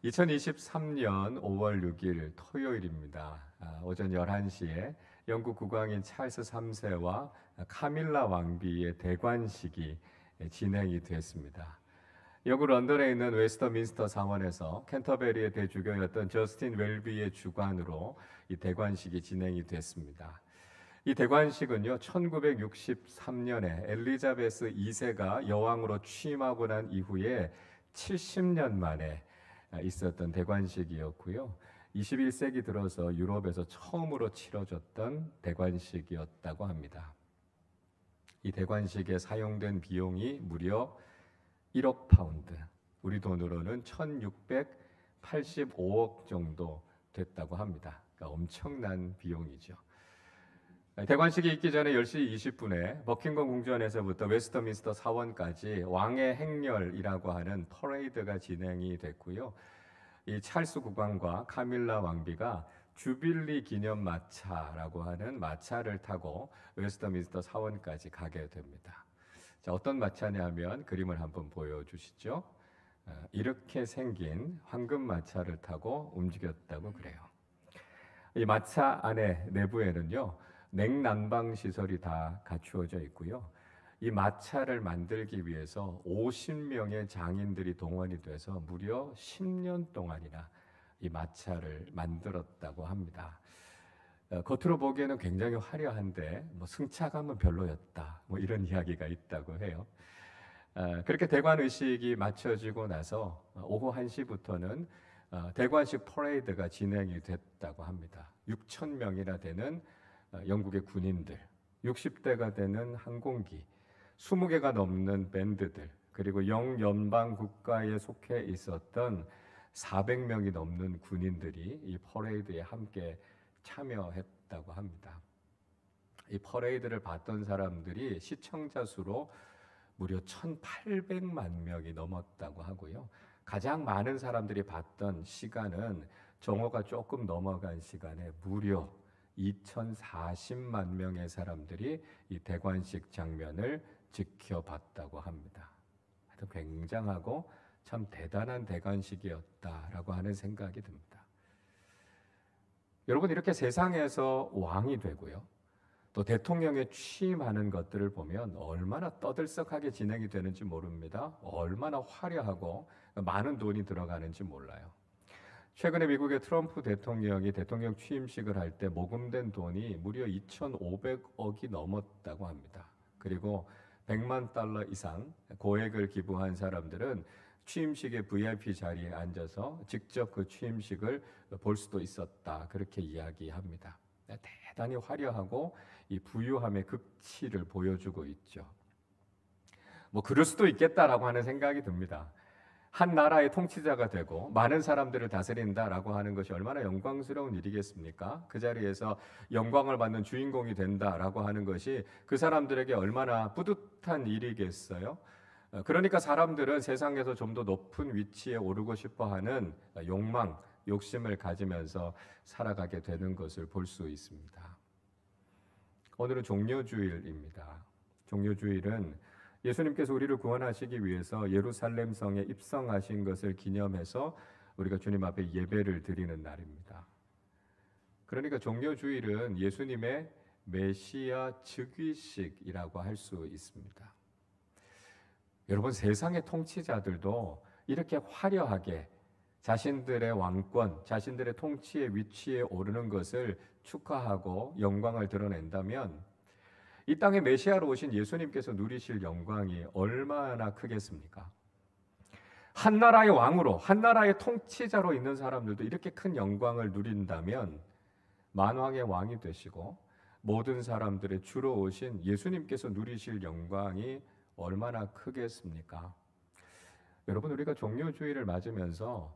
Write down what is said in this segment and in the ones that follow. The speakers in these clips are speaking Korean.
2023년 5월 6일 토요일입니다. 오전 11시에 영국 국왕인 찰스 3세와 카밀라 왕비의 대관식이 진행이 됐습니다. 영국 런던에 있는 웨스터민스터 사원에서 캔터베리의 대주교였던 저스틴 웰비의 주관으로 이 대관식이 진행이 됐습니다. 이 대관식은요, 1963년에 엘리자베스 2세가 여왕으로 취임하고 난 이후에 70년 만에 있었던 대관식이었고요. 21세기 들어서 유럽에서 처음으로 치러졌던 대관식이었다고 합니다. 이 대관식에 사용된 비용이 무려 1억 파운드, 우리 돈으로는 1685억 정도 됐다고 합니다. 그러니까 엄청난 비용이죠. 대관식이 있기 전에 10시 20분에 버킹엄 궁전에서부터 웨스터민스터 사원까지 왕의 행렬이라고 하는 퍼레이드가 진행이 됐고요. 이 찰스 국왕과 카밀라 왕비가 주빌리 기념 마차라고 하는 마차를 타고 웨스터민스터 사원까지 가게 됩니다. 자, 어떤 마차냐면 그림을 한번 보여주시죠. 이렇게 생긴 황금 마차를 타고 움직였다고 그래요. 이 마차 안에 내부에는요, 냉난방 시설이 다 갖추어져 있고요. 이 마차를 만들기 위해서 50명의 장인들이 동원이 돼서 무려 10년 동안이나 이 마차를 만들었다고 합니다. 겉으로 보기에는 굉장히 화려한데 승차감은 별로였다, 이런 이야기가 있다고 해요. 그렇게 대관 의식이 마쳐지고 나서 오후 1시부터는 대관식 퍼레이드가 진행이 됐다고 합니다. 6,000명이나 되는 영국의 군인들, 60대가 되는 항공기, 20개가 넘는 밴드들, 그리고 영연방 국가에 속해 있었던 400명이 넘는 군인들이 이 퍼레이드에 함께 참여했다고 합니다. 이 퍼레이드를 봤던 사람들이 시청자 수로 무려 1,800만 명이 넘었다고 하고요. 가장 많은 사람들이 봤던 시간은 정오가 조금 넘어간 시간에 무려 2,040만 명의 사람들이 이 대관식 장면을 지켜봤다고 합니다. 하여튼 굉장하고 참 대단한 대관식이었다라고 하는 생각이 듭니다. 여러분, 이렇게 세상에서 왕이 되고요, 또 대통령에 취임하는 것들을 보면 얼마나 떠들썩하게 진행이 되는지 모릅니다. 얼마나 화려하고 많은 돈이 들어가는지 몰라요. 최근에 미국의 트럼프 대통령이 대통령 취임식을 할 때 모금된 돈이 무려 2,500억이 넘었다고 합니다. 그리고 100만 달러 이상 고액을 기부한 사람들은 취임식의 VIP 자리에 앉아서 직접 그 취임식을 볼 수도 있었다, 그렇게 이야기합니다. 대단히 화려하고 이 부유함의 극치를 보여주고 있죠. 그럴 수도 있겠다라고 하는 생각이 듭니다. 한 나라의 통치자가 되고 많은 사람들을 다스린다라고 하는 것이 얼마나 영광스러운 일이겠습니까? 그 자리에서 영광을 받는 주인공이 된다라고 하는 것이 그 사람들에게 얼마나 뿌듯한 일이겠어요? 그러니까 사람들은 세상에서 좀 더 높은 위치에 오르고 싶어하는 욕망, 욕심을 가지면서 살아가게 되는 것을 볼 수 있습니다. 오늘은 종려주일입니다. 종려주일은 예수님께서 우리를 구원하시기 위해서 예루살렘 성에 입성하신 것을 기념해서 우리가 주님 앞에 예배를 드리는 날입니다. 그러니까 종려주일은 예수님의 메시아 즉위식이라고 할 수 있습니다. 여러분, 세상의 통치자들도 이렇게 화려하게 자신들의 왕권, 자신들의 통치의 위치에 오르는 것을 축하하고 영광을 드러낸다면 이 땅에 메시아로 오신 예수님께서 누리실 영광이 얼마나 크겠습니까? 한 나라의 왕으로, 한 나라의 통치자로 있는 사람들도 이렇게 큰 영광을 누린다면 만왕의 왕이 되시고 모든 사람들의 주로 오신 예수님께서 누리실 영광이 얼마나 크겠습니까? 여러분, 우리가 종려주일을 맞으면서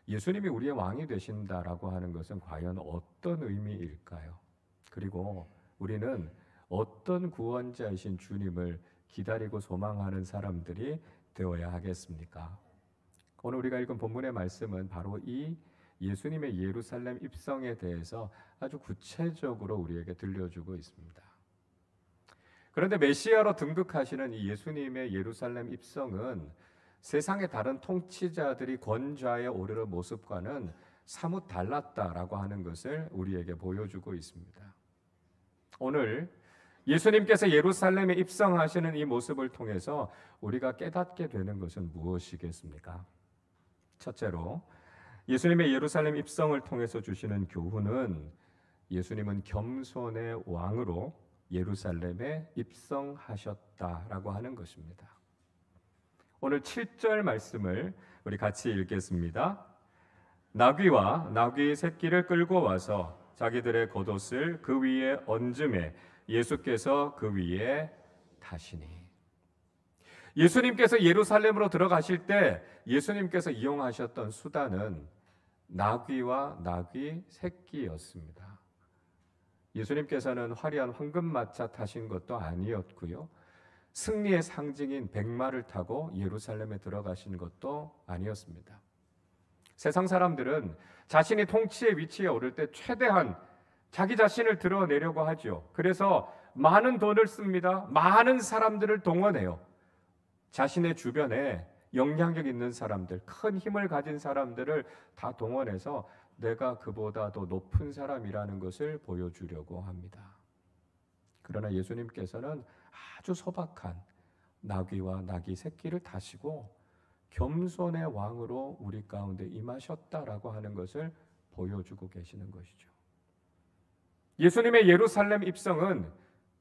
예수님이 우리의 왕이 되신다라고 하는 것은 과연 어떤 의미일까요? 그리고 우리는 어떤 구원자이신 주님을 기다리고 소망하는 사람들이 되어야 하겠습니까? 오늘 우리가 읽은 본문의 말씀은 바로 이 예수님의 예루살렘 입성에 대해서 아주 구체적으로 우리에게 들려주고 있습니다. 그런데 메시아로 등극하시는 이 예수님의 예루살렘 입성은 세상의 다른 통치자들이 권좌에 오르는 모습과는 사뭇 달랐다라고 하는 것을 우리에게 보여주고 있습니다. 오늘 예수님께서 예루살렘에 입성하시는 이 모습을 통해서 우리가 깨닫게 되는 것은 무엇이겠습니까? 첫째로 예수님의 예루살렘 입성을 통해서 주시는 교훈은 예수님은 겸손의 왕으로 예루살렘에 입성하셨다라고 하는 것입니다. 오늘 7절 말씀을 우리 같이 읽겠습니다. 나귀와 나귀 새끼를 끌고 와서 자기들의 겉옷을 그 위에 얹음에 예수께서 그 위에 타시니. 예수님께서 예루살렘으로 들어가실 때 예수님께서 이용하셨던 수단은 나귀와 나귀 새끼였습니다. 예수님께서는 화려한 황금마차 타신 것도 아니었고요. 승리의 상징인 백마를 타고 예루살렘에 들어가신 것도 아니었습니다. 세상 사람들은 자신이 통치의 위치에 오를 때 최대한 자기 자신을 드러내려고 하죠. 그래서 많은 돈을 씁니다. 많은 사람들을 동원해요. 자신의 주변에 영향력 있는 사람들, 큰 힘을 가진 사람들을 다 동원해서 내가 그보다 더 높은 사람이라는 것을 보여주려고 합니다. 그러나 예수님께서는 아주 소박한 나귀와 나귀 새끼를 타시고 겸손의 왕으로 우리 가운데 임하셨다라고 하는 것을 보여주고 계시는 것이죠. 예수님의 예루살렘 입성은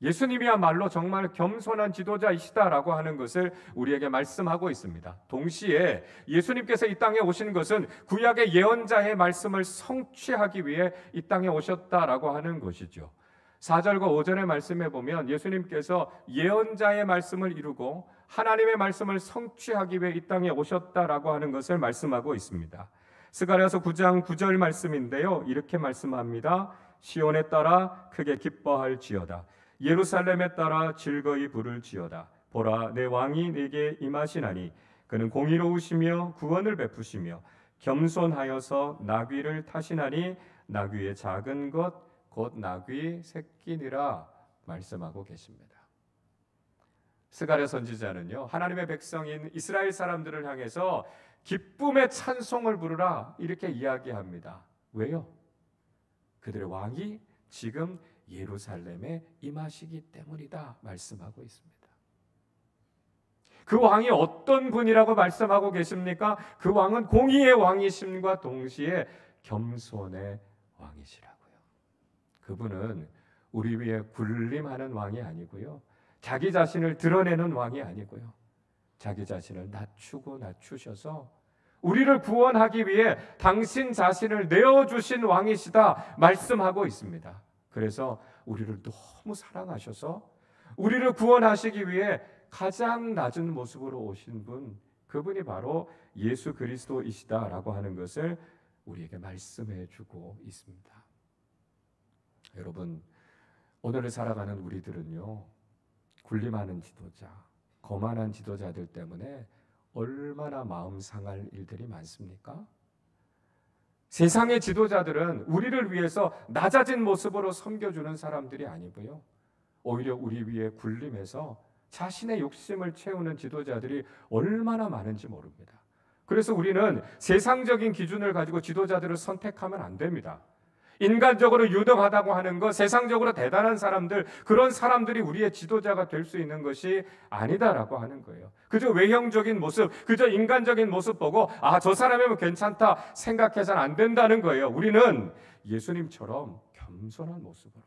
예수님이야말로 정말 겸손한 지도자이시다라고 하는 것을 우리에게 말씀하고 있습니다. 동시에 예수님께서 이 땅에 오신 것은 구약의 예언자의 말씀을 성취하기 위해 이 땅에 오셨다라고 하는 것이죠. 4절과 5절의 말씀에 보면 예수님께서 예언자의 말씀을 이루고 하나님의 말씀을 성취하기 위해 이 땅에 오셨다라고 하는 것을 말씀하고 있습니다. 스가랴서 9장 9절 말씀인데요. 이렇게 말씀합니다. 시온에 따라 크게 기뻐할지어다. 예루살렘에 따라 즐거이 부를지어다. 보라, 내 왕이 내게 임하시나니 그는 공의로우시며 구원을 베푸시며 겸손하여서 나귀를 타시나니 나귀의 작은 것 곧 나귀 새끼니라 말씀하고 계십니다. 스가랴 선지자는요, 하나님의 백성인 이스라엘 사람들을 향해서 기쁨의 찬송을 부르라 이렇게 이야기합니다. 왜요? 그들의 왕이 지금 예루살렘에 임하시기 때문이다 말씀하고 있습니다. 그 왕이 어떤 분이라고 말씀하고 계십니까? 그 왕은 공의의 왕이심과 동시에 겸손의 왕이시라고요. 그분은 우리 위에 군림하는 왕이 아니고요, 자기 자신을 드러내는 왕이 아니고요, 자기 자신을 낮추셔서 우리를 구원하기 위해 당신 자신을 내어주신 왕이시다 말씀하고 있습니다. 그래서 우리를 너무 사랑하셔서 우리를 구원하시기 위해 가장 낮은 모습으로 오신 분, 그분이 바로 예수 그리스도이시다라고 하는 것을 우리에게 말씀해 주고 있습니다. 여러분, 오늘을 살아가는 우리들은요, 군림하는 지도자, 거만한 지도자들 때문에 얼마나 마음 상할 일들이 많습니까? 세상의 지도자들은 우리를 위해서 낮아진 모습으로 섬겨주는 사람들이 아니고요, 오히려 우리 위에 군림해서 자신의 욕심을 채우는 지도자들이 얼마나 많은지 모릅니다. 그래서 우리는 세상적인 기준을 가지고 지도자들을 선택하면 안 됩니다. 인간적으로 유능하다고 하는 것, 세상적으로 대단한 사람들, 그런 사람들이 우리의 지도자가 될 수 있는 것이 아니다라고 하는 거예요. 그저 외형적인 모습, 그저 인간적인 모습 보고 저 사람이면 괜찮다 생각해서는 안 된다는 거예요. 우리는 예수님처럼 겸손한 모습으로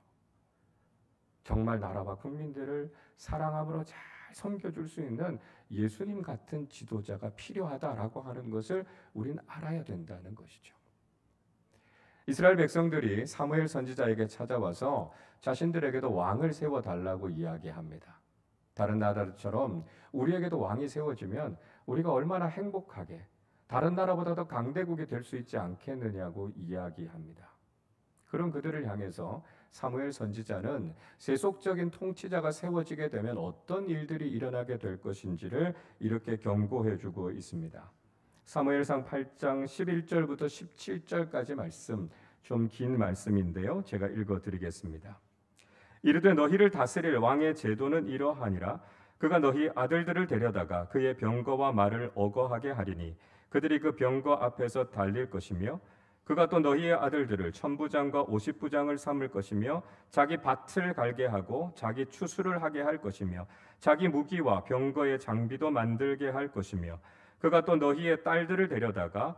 정말 나라와 국민들을 사랑함으로 잘 섬겨줄 수 있는 예수님 같은 지도자가 필요하다라고 하는 것을 우리는 알아야 된다는 것이죠. 이스라엘 백성들이 사무엘 선지자에게 찾아와서 자신들에게도 왕을 세워달라고 이야기합니다. 다른 나라들처럼 우리에게도 왕이 세워지면 우리가 얼마나 행복하게 다른 나라보다 더 강대국이 될 수 있지 않겠느냐고 이야기합니다. 그런 그들을 향해서 사무엘 선지자는 세속적인 통치자가 세워지게 되면 어떤 일들이 일어나게 될 것인지를 이렇게 경고해주고 있습니다. 사무엘상 8장 11절부터 17절까지 말씀, 좀 긴 말씀인데요, 제가 읽어드리겠습니다. 이르되 너희를 다스릴 왕의 제도는 이러하니라. 그가 너희 아들들을 데려다가 그의 병거와 말을 어거하게 하리니 그들이 그 병거 앞에서 달릴 것이며 그가 또 너희의 아들들을 천부장과 오십부장을 삼을 것이며 자기 밭을 갈게 하고 자기 추수를 하게 할 것이며 자기 무기와 병거의 장비도 만들게 할 것이며 그가 또 너희의 딸들을 데려다가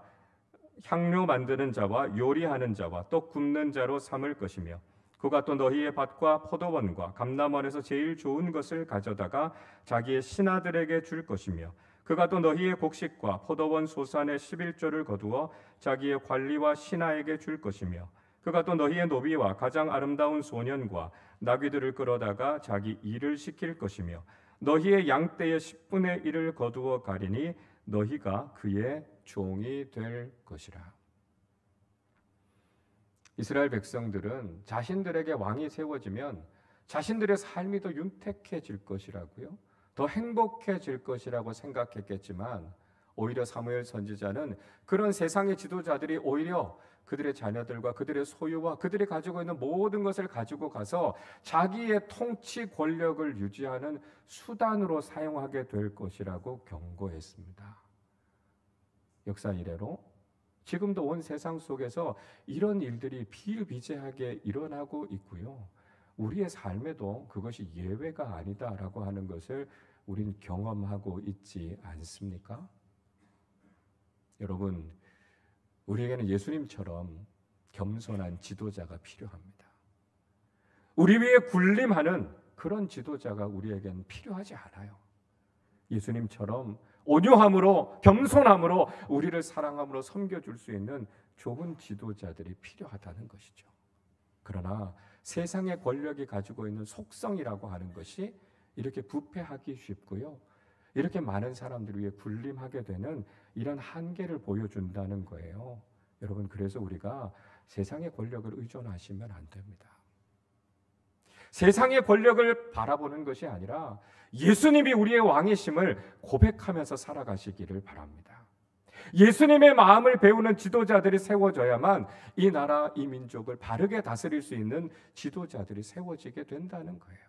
향료 만드는 자와 요리하는 자와 떡 굽는 자로 삼을 것이며 그가 또 너희의 밭과 포도원과 감람원에서 제일 좋은 것을 가져다가 자기의 신하들에게 줄 것이며 그가 또 너희의 곡식과 포도원 소산의 11조를 거두어 자기의 관리와 신하에게 줄 것이며 그가 또 너희의 노비와 가장 아름다운 소년과 나귀들을 끌어다가 자기 일을 시킬 것이며 너희의 양떼의 10분의 1을 거두어 가리니 너희가 그의 종이 될 것이라. 이스라엘 백성들은 자신들에게 왕이 세워지면 자신들의 삶이 더 윤택해질 것이라고요, 더 행복해질 것이라고 생각했겠지만 오히려 사무엘 선지자는 그런 세상의 지도자들이 오히려 그들의 자녀들과 그들의 소유와 그들이 가지고 있는 모든 것을 가지고 가서 자기의 통치 권력을 유지하는 수단으로 사용하게 될 것이라고 경고했습니다. 역사 이래로 지금도 온 세상 속에서 이런 일들이 비일비재하게 일어나고 있고요, 우리의 삶에도 그것이 예외가 아니다라고 하는 것을 우린 경험하고 있지 않습니까? 여러분, 우리에게는 예수님처럼 겸손한 지도자가 필요합니다. 우리 위에 군림하는 그런 지도자가 우리에겐 필요하지 않아요. 예수님처럼 온유함으로, 겸손함으로, 우리를 사랑함으로 섬겨줄 수 있는 좋은 지도자들이 필요하다는 것이죠. 그러나 세상의 권력이 가지고 있는 속성이라고 하는 것이 이렇게 부패하기 쉽고요, 이렇게 많은 사람들 위해 군림하게 되는 이런 한계를 보여준다는 거예요. 여러분, 그래서 우리가 세상의 권력을 의존하시면 안 됩니다. 세상의 권력을 바라보는 것이 아니라 예수님이 우리의 왕이심을 고백하면서 살아가시기를 바랍니다. 예수님의 마음을 배우는 지도자들이 세워져야만 이 나라, 이 민족을 바르게 다스릴 수 있는 지도자들이 세워지게 된다는 거예요.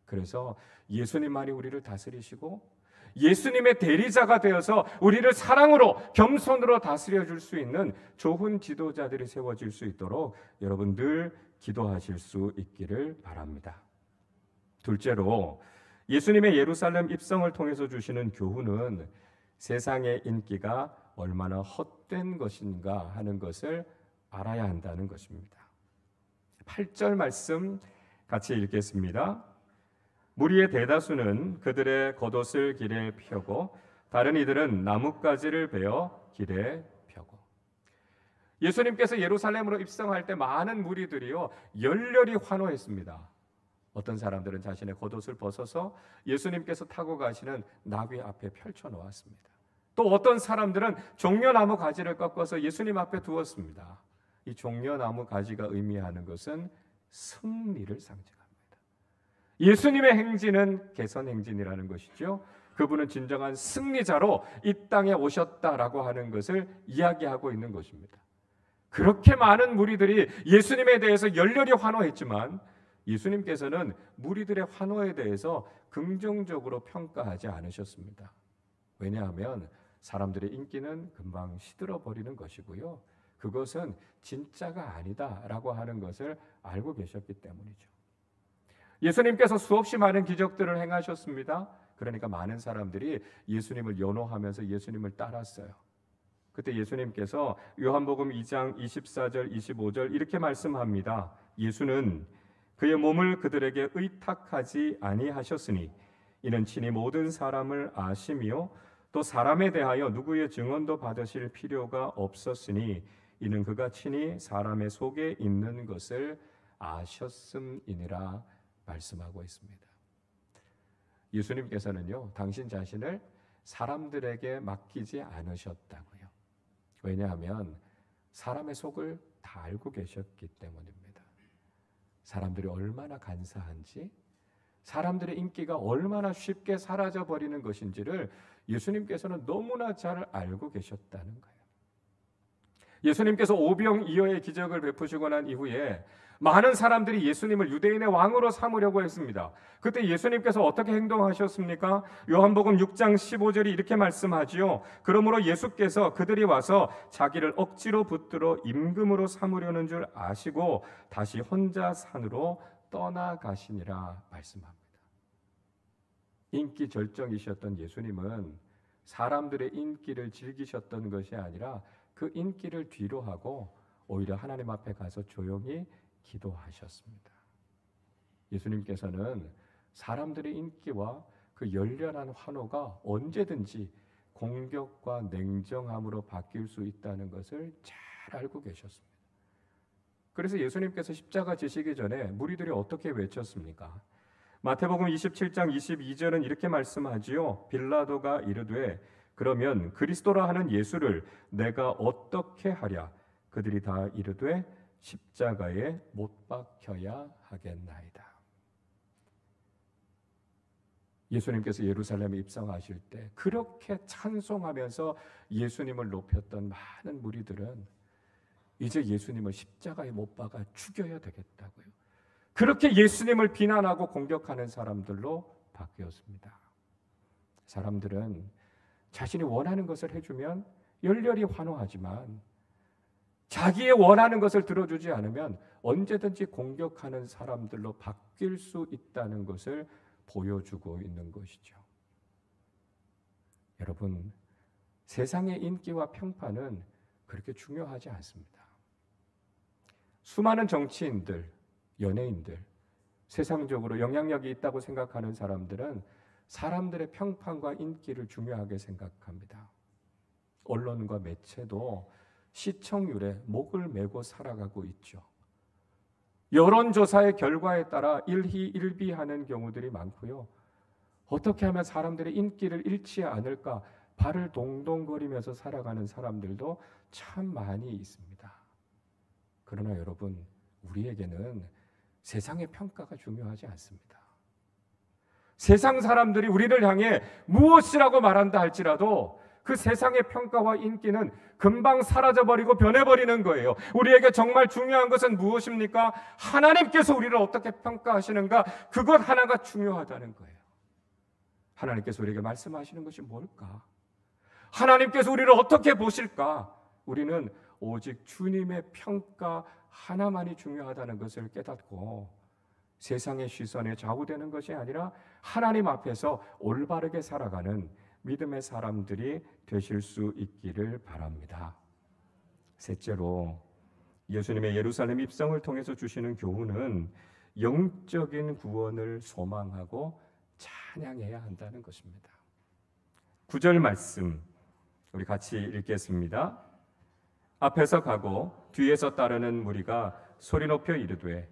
그래서 예수님만이 우리를 다스리시고 예수님의 대리자가 되어서 우리를 사랑으로, 겸손으로 다스려 줄 수 있는 좋은 지도자들이 세워질 수 있도록 여러분 늘 기도하실 수 있기를 바랍니다. 둘째로, 예수님의 예루살렘 입성을 통해서 주시는 교훈은 세상의 인기가 얼마나 헛된 것인가 하는 것을 알아야 한다는 것입니다. 8절 말씀 같이 읽겠습니다. 무리의 대다수는 그들의 겉옷을 길에 펴고 다른 이들은 나뭇가지를 베어 길에 펴고. 예수님께서 예루살렘으로 입성할 때 많은 무리들이요 열렬히 환호했습니다. 어떤 사람들은 자신의 겉옷을 벗어서 예수님께서 타고 가시는 나귀 앞에 펼쳐 놓았습니다. 또 어떤 사람들은 종려나무 가지를 꺾어서 예수님 앞에 두었습니다. 이 종려나무 가지가 의미하는 것은 승리를 상징합니다. 예수님의 행진은 개선 행진이라는 것이죠. 그분은 진정한 승리자로 이 땅에 오셨다라고 하는 것을 이야기하고 있는 것입니다. 그렇게 많은 무리들이 예수님에 대해서 열렬히 환호했지만 예수님께서는 무리들의 환호에 대해서 긍정적으로 평가하지 않으셨습니다. 왜냐하면 사람들의 인기는 금방 시들어 버리는 것이고요, 그것은 진짜가 아니다라고 하는 것을 알고 계셨기 때문이죠. 예수님께서 수없이 많은 기적들을 행하셨습니다. 그러니까 많은 사람들이 예수님을 연호하면서 예수님을 따랐어요. 그때 예수님께서 요한복음 2장 24절 25절 이렇게 말씀합니다. 예수는 그의 몸을 그들에게 의탁하지 아니하셨으니 이는 친히 모든 사람을 아시며 또 사람에 대하여 누구의 증언도 받으실 필요가 없었으니 이는 그가 친히 사람의 속에 있는 것을 아셨음이니라 말씀하고 있습니다. 예수님께서는요, 당신 자신을 사람들에게 맡기지 않으셨다고요. 왜냐하면 사람의 속을 다 알고 계셨기 때문입니다. 사람들이 얼마나 간사한지, 사람들의 인기가 얼마나 쉽게 사라져버리는 것인지를 예수님께서는 너무나 잘 알고 계셨다는 거예요. 예수님께서 오병이어의 기적을 베푸시고 난 이후에 많은 사람들이 예수님을 유대인의 왕으로 삼으려고 했습니다. 그때 예수님께서 어떻게 행동하셨습니까? 요한복음 6장 15절이 이렇게 말씀하지요. 그러므로 예수께서 그들이 와서 자기를 억지로 붙들어 임금으로 삼으려는 줄 아시고 다시 혼자 산으로 떠나가시니라 말씀합니다. 인기 절정이셨던 예수님은 사람들의 인기를 즐기셨던 것이 아니라 그 인기를 뒤로 하고 오히려 하나님 앞에 가서 조용히 기도하셨습니다. 예수님께서는 사람들의 인기와 그 열렬한 환호가 언제든지 공격과 냉정함으로 바뀔 수 있다는 것을 잘 알고 계셨습니다. 그래서 예수님께서 십자가 지시기 전에 무리들이 어떻게 외쳤습니까? 마태복음 27장 22절은 이렇게 말씀하지요. 빌라도가 이르되 그러면 그리스도라 하는 예수를 내가 어떻게 하랴? 그들이 다 이르되 십자가에 못 박혀야 하겠나이다. 예수님께서 예루살렘에 입성하실 때 그렇게 찬송하면서 예수님을 높였던 많은 무리들은 이제 예수님을 십자가에 못 박아 죽여야 되겠다고요. 그렇게 예수님을 비난하고 공격하는 사람들로 바뀌었습니다. 사람들은 자신이 원하는 것을 해주면 열렬히 환호하지만 자기의 원하는 것을 들어주지 않으면 언제든지 공격하는 사람들로 바뀔 수 있다는 것을 보여주고 있는 것이죠. 여러분, 세상의 인기와 평판은 그렇게 중요하지 않습니다. 수많은 정치인들, 연예인들, 세상적으로 영향력이 있다고 생각하는 사람들은 사람들의 평판과 인기를 중요하게 생각합니다. 언론과 매체도 시청률에 목을 메고 살아가고 있죠. 여론조사의 결과에 따라 일희일비하는 경우들이 많고요. 어떻게 하면 사람들의 인기를 잃지 않을까 발을 동동거리면서 살아가는 사람들도 참 많이 있습니다. 그러나 여러분, 우리에게는 세상의 평가가 중요하지 않습니다. 세상 사람들이 우리를 향해 무엇이라고 말한다 할지라도 그 세상의 평가와 인기는 금방 사라져버리고 변해버리는 거예요. 우리에게 정말 중요한 것은 무엇입니까? 하나님께서 우리를 어떻게 평가하시는가? 그것 하나가 중요하다는 거예요. 하나님께서 우리에게 말씀하시는 것이 뭘까? 하나님께서 우리를 어떻게 보실까? 우리는 오직 주님의 평가 하나만이 중요하다는 것을 깨닫고 세상의 시선에 좌우되는 것이 아니라 하나님 앞에서 올바르게 살아가는 믿음의 사람들이 되실 수 있기를 바랍니다. 셋째로, 예수님의 예루살렘 입성을 통해서 주시는 교훈은 영적인 구원을 소망하고 찬양해야 한다는 것입니다. 9절 말씀 우리 같이 읽겠습니다. 앞에서 가고 뒤에서 따르는 무리가 소리 높여 이르되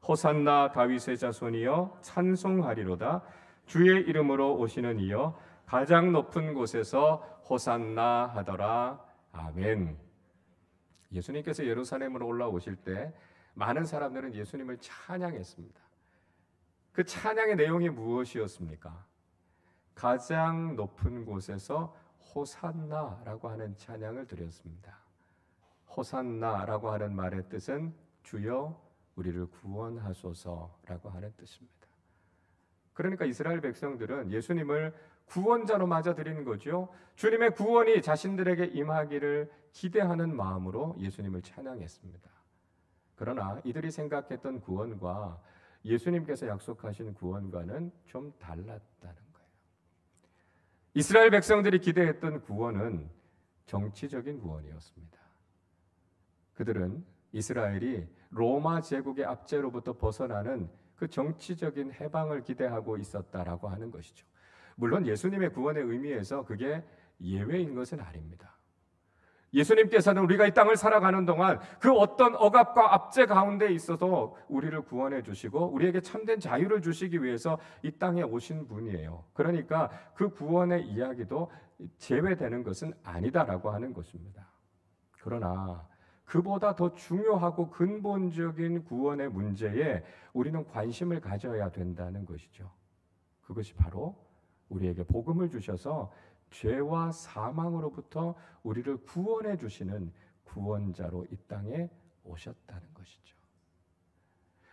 호산나 다윗의 자손이여 찬송하리로다. 주의 이름으로 오시는 이여 가장 높은 곳에서 호산나 하더라. 아멘. 예수님께서 예루살렘으로 올라오실 때 많은 사람들은 예수님을 찬양했습니다. 그 찬양의 내용이 무엇이었습니까? 가장 높은 곳에서 호산나라고 하는 찬양을 드렸습니다. 호산나라고 하는 말의 뜻은 주여 우리를 구원하소서라고 하는 뜻입니다. 그러니까 이스라엘 백성들은 예수님을 구원자로 맞아들이는 거죠. 주님의 구원이 자신들에게 임하기를 기대하는 마음으로 예수님을 찬양했습니다. 그러나 이들이 생각했던 구원과 예수님께서 약속하신 구원과는 좀 달랐다는 거예요. 이스라엘 백성들이 기대했던 구원은 정치적인 구원이었습니다. 그들은 이스라엘이 로마 제국의 압제로부터 벗어나는 그 정치적인 해방을 기대하고 있었다라고 하는 것이죠. 물론 예수님의 구원의 의미에서 그게 예외인 것은 아닙니다. 예수님께서는 우리가 이 땅을 살아가는 동안 그 어떤 억압과 압제 가운데 있어서 우리를 구원해 주시고 우리에게 참된 자유를 주시기 위해서 이 땅에 오신 분이에요. 그러니까 그 구원의 이야기도 제외되는 것은 아니다라고 하는 것입니다. 그러나 그보다 더 중요하고 근본적인 구원의 문제에 우리는 관심을 가져야 된다는 것이죠. 그것이 바로 우리에게 복음을 주셔서 죄와 사망으로부터 우리를 구원해 주시는 구원자로 이 땅에 오셨다는 것이죠.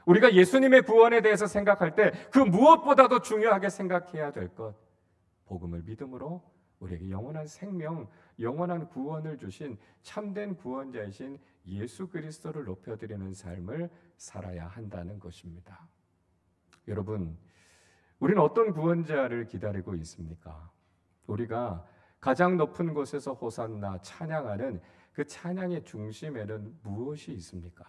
우리가 예수님의 구원에 대해서 생각할 때 그 무엇보다도 중요하게 생각해야 될 것, 복음을 믿음으로 우리에게 영원한 생명, 영원한 구원을 주신 참된 구원자이신 예수 그리스도를 높여드리는 삶을 살아야 한다는 것입니다. 여러분, 우리는 어떤 구원자를 기다리고 있습니까? 우리가 가장 높은 곳에서 호산나 찬양하는 그 찬양의 중심에는 무엇이 있습니까?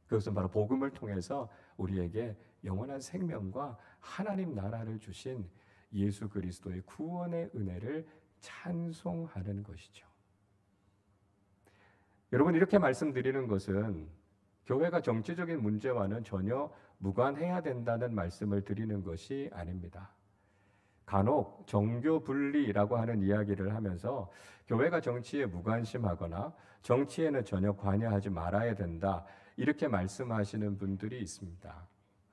그것은 바로 복음을 통해서 우리에게 영원한 생명과 하나님 나라를 주신 예수 그리스도의 구원의 은혜를 찬송하는 것이죠. 여러분, 이렇게 말씀드리는 것은 교회가 정치적인 문제와는 전혀 무관해야 된다는 말씀을 드리는 것이 아닙니다. 간혹 정교 분리라고 하는 이야기를 하면서 교회가 정치에 무관심하거나 정치에는 전혀 관여하지 말아야 된다, 이렇게 말씀하시는 분들이 있습니다.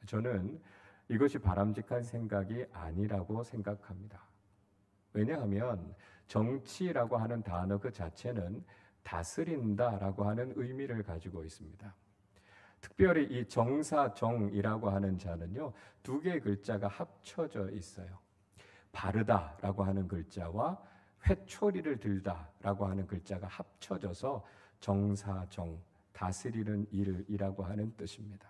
저는 이것이 바람직한 생각이 아니라고 생각합니다. 왜냐하면 정치라고 하는 단어 그 자체는 다스린다라고 하는 의미를 가지고 있습니다. 특별히 이 정사정이라고 하는 자는요, 두 개의 글자가 합쳐져 있어요. 바르다라고 하는 글자와 회초리를 들다라고 하는 글자가 합쳐져서 정사정, 다스리는 일이라고 하는 뜻입니다.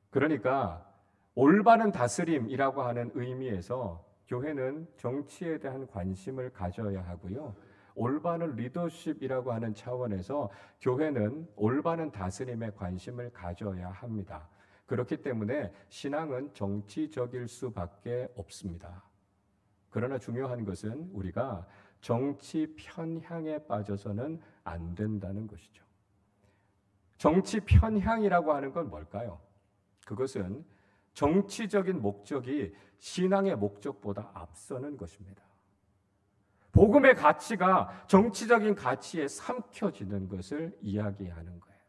그러니까 올바른 다스림이라고 하는 의미에서 교회는 정치에 대한 관심을 가져야 하고요, 올바른 리더십이라고 하는 차원에서 교회는 올바른 다스림에 관심을 가져야 합니다. 그렇기 때문에 신앙은 정치적일 수밖에 없습니다. 그러나 중요한 것은 우리가 정치 편향에 빠져서는 안 된다는 것이죠. 정치 편향이라고 하는 건 뭘까요? 그것은 정치적인 목적이 신앙의 목적보다 앞서는 것입니다. 복음의 가치가 정치적인 가치에 삼켜지는 것을 이야기하는 거예요.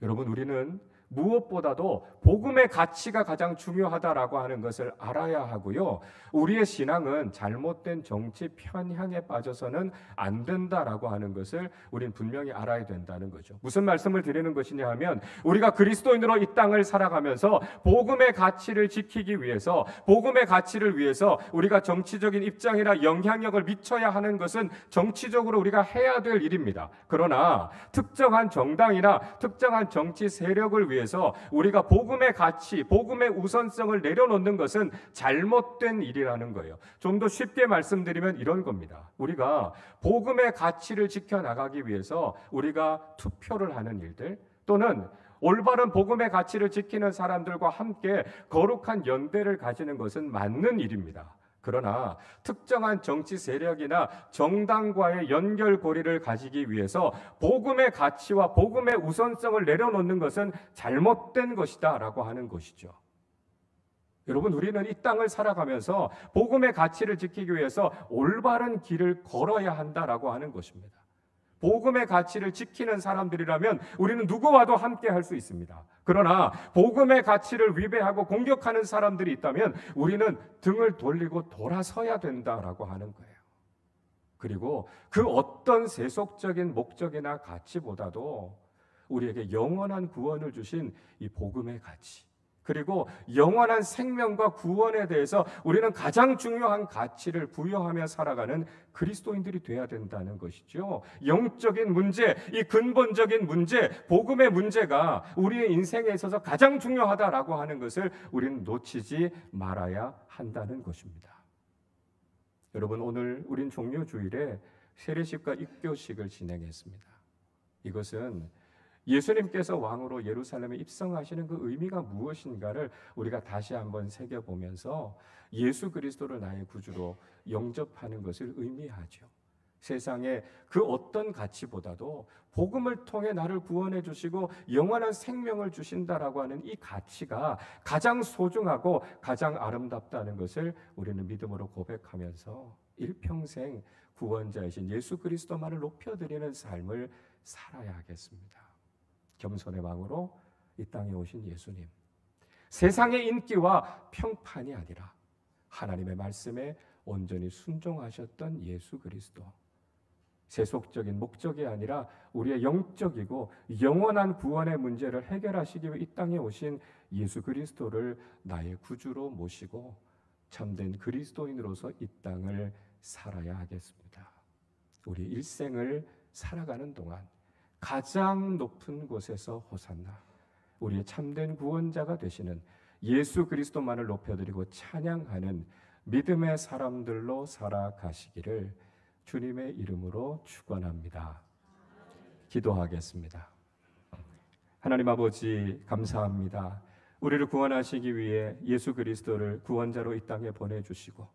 여러분, 우리는 무엇보다도 복음의 가치가 가장 중요하다라고 하는 것을 알아야 하고요, 우리의 신앙은 잘못된 정치 편향에 빠져서는 안 된다라고 하는 것을 우리는 분명히 알아야 된다는 거죠. 무슨 말씀을 드리는 것이냐 하면, 우리가 그리스도인으로 이 땅을 살아가면서 복음의 가치를 지키기 위해서, 복음의 가치를 위해서 우리가 정치적인 입장이나 영향력을 미쳐야 하는 것은 정치적으로 우리가 해야 될 일입니다. 그러나 특정한 정당이나 특정한 정치 세력을 위해서 우리가 복음의 가치, 복음의 우선성을 내려놓는 것은 잘못된 일이라는 거예요. 좀 더 쉽게 말씀드리면 이런 겁니다. 우리가 복음의 가치를 지켜나가기 위해서 우리가 투표를 하는 일들, 또는 올바른 복음의 가치를 지키는 사람들과 함께 거룩한 연대를 가지는 것은 맞는 일입니다. 그러나 특정한 정치 세력이나 정당과의 연결고리를 가지기 위해서 복음의 가치와 복음의 우선성을 내려놓는 것은 잘못된 것이다 라고 하는 것이죠. 여러분, 우리는 이 땅을 살아가면서 복음의 가치를 지키기 위해서 올바른 길을 걸어야 한다라고 하는 것입니다. 복음의 가치를 지키는 사람들이라면 우리는 누구와도 함께 할 수 있습니다. 그러나 복음의 가치를 위배하고 공격하는 사람들이 있다면 우리는 등을 돌리고 돌아서야 된다라고 하는 거예요. 그리고 그 어떤 세속적인 목적이나 가치보다도 우리에게 영원한 구원을 주신 이 복음의 가치, 그리고 영원한 생명과 구원에 대해서 우리는 가장 중요한 가치를 부여하며 살아가는 그리스도인들이 돼야 된다는 것이죠. 영적인 문제, 이 근본적인 문제, 복음의 문제가 우리의 인생에 있어서 가장 중요하다라고 하는 것을 우리는 놓치지 말아야 한다는 것입니다. 여러분, 오늘 우린 종료주일에 세례식과 입교식을 진행했습니다. 이것은 예수님께서 왕으로 예루살렘에 입성하시는 그 의미가 무엇인가를 우리가 다시 한번 새겨보면서 예수 그리스도를 나의 구주로 영접하는 것을 의미하죠. 세상의 그 어떤 가치보다도 복음을 통해 나를 구원해 주시고 영원한 생명을 주신다라고 하는 이 가치가 가장 소중하고 가장 아름답다는 것을 우리는 믿음으로 고백하면서 일평생 구원자이신 예수 그리스도만을 높여드리는 삶을 살아야 하겠습니다. 겸손의 왕으로 이 땅에 오신 예수님, 세상의 인기와 평판이 아니라 하나님의 말씀에 온전히 순종하셨던 예수 그리스도, 세속적인 목적이 아니라 우리의 영적이고 영원한 구원의 문제를 해결하시기 위해 이 땅에 오신 예수 그리스도를 나의 구주로 모시고 참된 그리스도인으로서 이 땅을 살아야 하겠습니다. 우리 일생을 살아가는 동안 가장 높은 곳에서 호산나, 우리의 참된 구원자가 되시는 예수 그리스도만을 높여드리고 찬양하는 믿음의 사람들로 살아가시기를 주님의 이름으로 축원합니다. 기도하겠습니다. 하나님 아버지, 감사합니다. 우리를 구원하시기 위해 예수 그리스도를 구원자로 이 땅에 보내주시고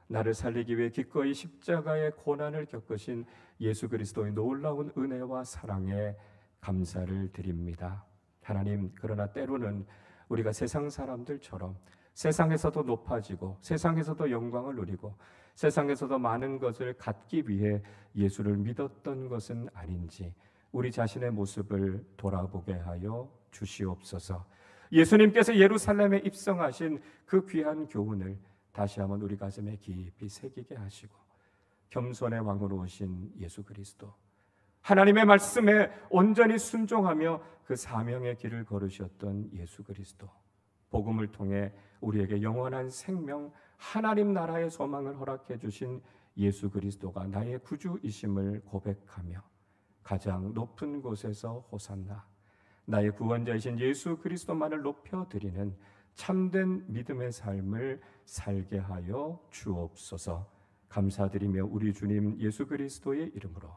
나를 살리기 위해 기꺼이 십자가의 고난을 겪으신 예수 그리스도의 놀라운 은혜와 사랑에 감사를 드립니다. 하나님, 그러나 때로는 우리가 세상 사람들처럼 세상에서도 높아지고 세상에서도 영광을 누리고 세상에서도 많은 것을 갖기 위해 예수를 믿었던 것은 아닌지 우리 자신의 모습을 돌아보게 하여 주시옵소서. 예수님께서 예루살렘에 입성하신 그 귀한 교훈을 다시 한번 우리 가슴에 깊이 새기게 하시고 겸손의 왕으로 오신 예수 그리스도, 하나님의 말씀에 온전히 순종하며 그 사명의 길을 걸으셨던 예수 그리스도, 복음을 통해 우리에게 영원한 생명, 하나님 나라의 소망을 허락해 주신 예수 그리스도가 나의 구주이심을 고백하며 가장 높은 곳에서 호산나, 나의 구원자이신 예수 그리스도만을 높여드리는 참된 믿음의 삶을 살게 하여 주옵소서. 감사드리며 우리 주님 예수 그리스도의 이름으로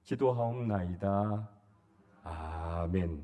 기도하옵나이다. 아멘.